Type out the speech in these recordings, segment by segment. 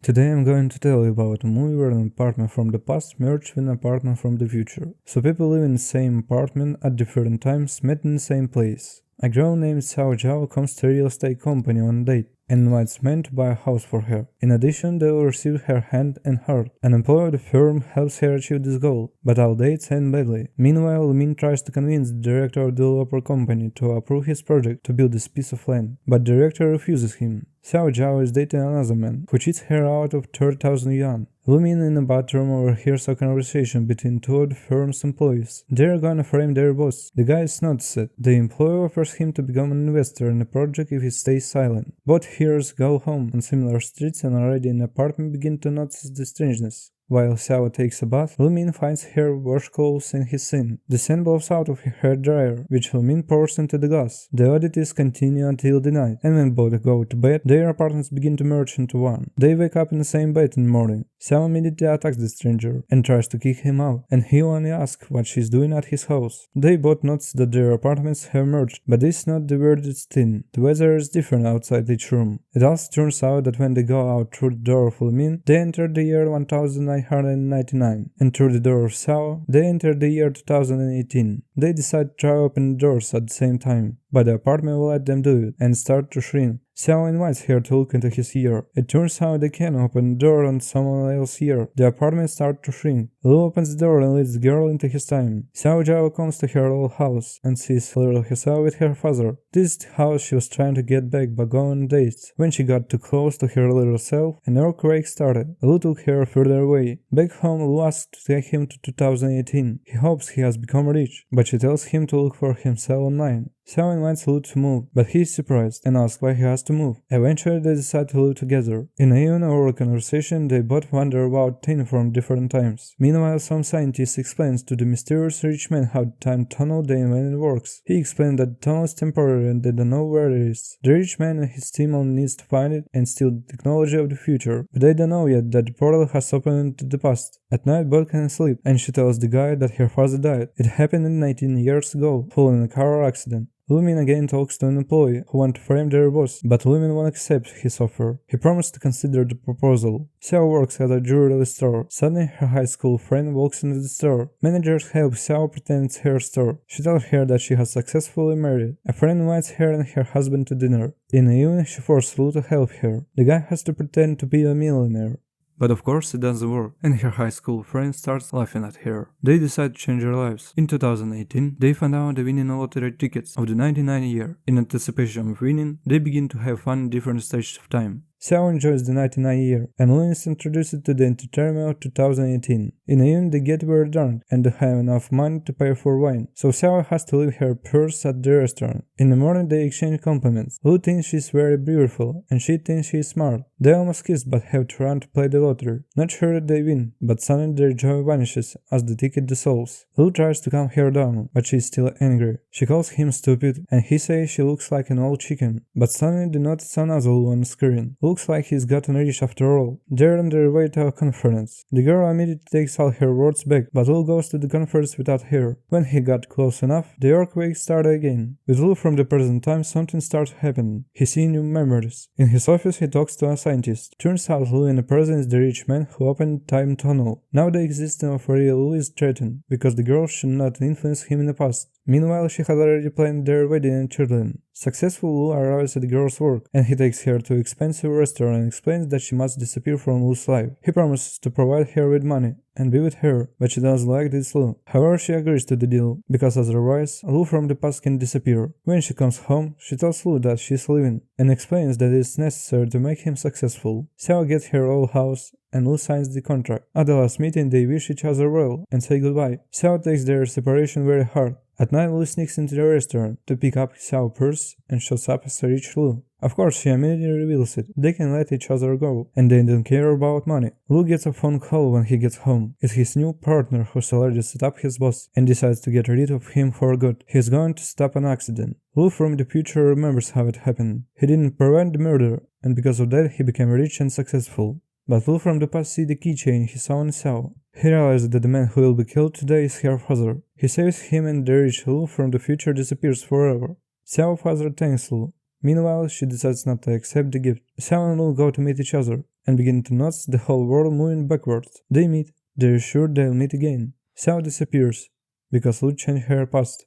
Today I'm going to tell you about a movie where an apartment from the past merged with an apartment from the future. So people live in the same apartment at different times, met in the same place. A girl named Xiao Zhao comes to a real estate company on a date and invites men to buy a house for her. In addition, they will receive her hand and heart. An employee of the firm helps her achieve this goal, but all dates end badly. Meanwhile, Min tries to convince the director of the developer company to approve his project to build this piece of land, but the director refuses him. Xiao Zhao is dating another man, who cheats her out of 30,000 yuan. Lumin in a bathroom overhears a conversation between two of the firm's employees. They're gonna frame their boss. The guy is not set. The employee offers him to become an investor in the project if he stays silent. Both heroes go home on similar streets and already in the apartment begin to notice the strangeness. While Xiao takes a bath, Lumin finds her wash clothes in his sink. The sand blows out of her hair dryer, which Lumin pours into the glass. The oddities continue until the night, and when both go to bed, their apartments begin to merge into one. They wake up in the same bed in the morning. Xiao immediately attacks the stranger and tries to kick him out, and he only asks what she's doing at his house. They both notice that their apartments have merged, but this is not the weirdest thing. The weather is different outside each room. It also turns out that when they go out through the door of Lumin, they enter the year 1999, and through the door of Xiao, they enter the year 2018. They decide to try open the doors at the same time, but the apartment will let them do it and start to shrink. Xiao invites her to look into his ear. It turns out they can open the door on someone else's ear. The apartment starts to shrink. Lu opens the door and leads the girl into his time. Xiao Zhao comes to her old house and sees little herself with her father. This is the house she was trying to get back by going on dates. When she got too close to her little self, an earthquake started. Lu took her further away. Back home, Lu asks to take him to 2018. He hopes he has become rich, but she tells him to look for himself online. Xiao invites Lu to move, but he is surprised and asks why he has to move. Eventually they decide to live together. In an even oral conversation, they both wonder about things from different times. Meanwhile, some scientist explains to the mysterious rich man how the time tunnel they invented works. He explains that the tunnel is temporary and they don't know where it is. The rich man and his team only needs to find it and steal the technology of the future, but they don't know yet that the portal has opened into the past. At night, both can sleep, and she tells the guy that her father died. It happened 19 years ago, following a car accident. Lumin again talks to an employee who wants to frame their boss, but Lumin won't accept his offer. He promised to consider the proposal. Xiao works at a jewelry store. Suddenly her high school friend walks into the store. Managers help Xiao pretend it's her store. She tells her that she has successfully married. A friend invites her and her husband to dinner. In the evening she forces Lu to help her. The guy has to pretend to be a millionaire. But of course it doesn't work, and her high school friend starts laughing at her. They decide to change their lives. In 2018, they find out the winning lottery tickets of the 99 year. In anticipation of winning, they begin to have fun in different stages of time. Xiao enjoys the 99 year, and Lin is introduced to the entertainment of 2018. In the end, they get very drunk and don't have enough money to pay for wine, so Xiao has to leave her purse at the restaurant. In the morning, they exchange compliments. Lu thinks she's very beautiful, and she thinks she's smart. They almost kiss but have to run to play the lottery. Not sure that they win, but suddenly their joy vanishes as the ticket dissolves. Lu tries to calm her down, but she's still angry. She calls him stupid, and he says she looks like an old chicken. But suddenly they notice another Lu on the screen. Looks like he's gotten rich after all. They're on their way to a conference. The girl immediately takes all her words back, but Lu goes to the conference without her. When he got close enough, the earthquake started again. With Lu from the present time, something starts happening. He sees new memories. In his office, he talks to a scientist. Turns out Lu in the present is the rich man who opened the time tunnel. Now the existence of real Lu is threatened, because the girl should not influence him in the past. Meanwhile, she had already planned their wedding and children. Successful Lu arrives at the girl's work, and he takes her to an expensive restaurant and explains that she must disappear from Lu's life. He promises to provide her with money and be with her, but she doesn't like this Lu. However, she agrees to the deal, because otherwise, Lu from the past can disappear. When she comes home, she tells Lu that she's leaving, and explains that it's necessary to make him successful. Xiao gets her old house, and Lu signs the contract. At the last meeting, they wish each other well and say goodbye. Xiao takes their separation very hard. At night, Lu sneaks into the restaurant to pick up Xiao's purse and shows up as a rich Lu. Of course, she immediately reveals it. They can let each other go, and they don't care about money. Lu gets a phone call when he gets home. It's his new partner who's already set up his boss and decides to get rid of him for good. He's going to stop an accident. Lu from the future remembers how it happened. He didn't prevent the murder, and because of that he became rich and successful. But Lu from the past sees the keychain he saw in Xiao. He realizes that the man who will be killed today is her father. He saves him, and the rich Lu from the future disappears forever. Xiao's father thanks Lu. Meanwhile, she decides not to accept the gift. Xiao and Lu go to meet each other, and begin to notice the whole world moving backwards. They meet. They're sure they'll meet again. Sao disappears, because Lu changed her past.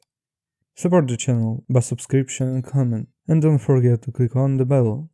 Support the channel by subscription and comment, and don't forget to click on the bell.